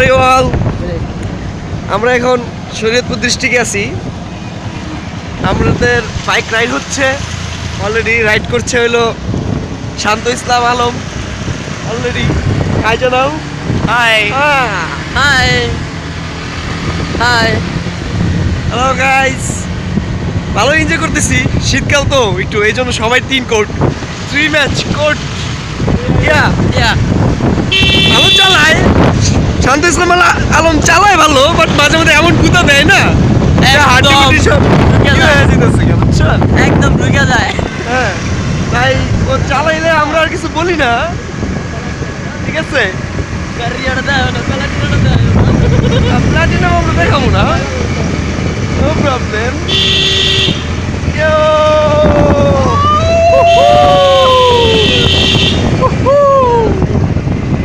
Are you all? আমরা এখন শরীয়তপুর ডিস্ট্রিক্টে আছি। আমাদের বাইক রাইড হচ্ছে, অলরেডি রাইড করছে হলো শান্ত ইসলাম আলম। অলরেডি হাই জানাও। High high high. Hello guys, ভালো এনজয় করতেছি। শীতকাল তো একটু, এই জন্য সবাই 3 কোট 3 ম্যাচ কোট। ইয়া ইয়া ভালো চালায় শান্ত ইসলাম আলম, চালায় ভালো, বাট মাঝে মধ্যে এমন গুতা দেয় না, হাড্ডি গুটি সব ঢুকে ইয়ে যায়। হয়ে যেতেছে, বুঝছেন? একদম ঢুকে যায়। হ্যাঁ, তাই ও চালাইলে আমরা আর কিছু বলি না, ঠিক আছে? গাড়িটা দেয় না, প্লাটিনাটা দেয়। প্লাটিনাম আমরা দেখাবো না, নো প্রবলেম।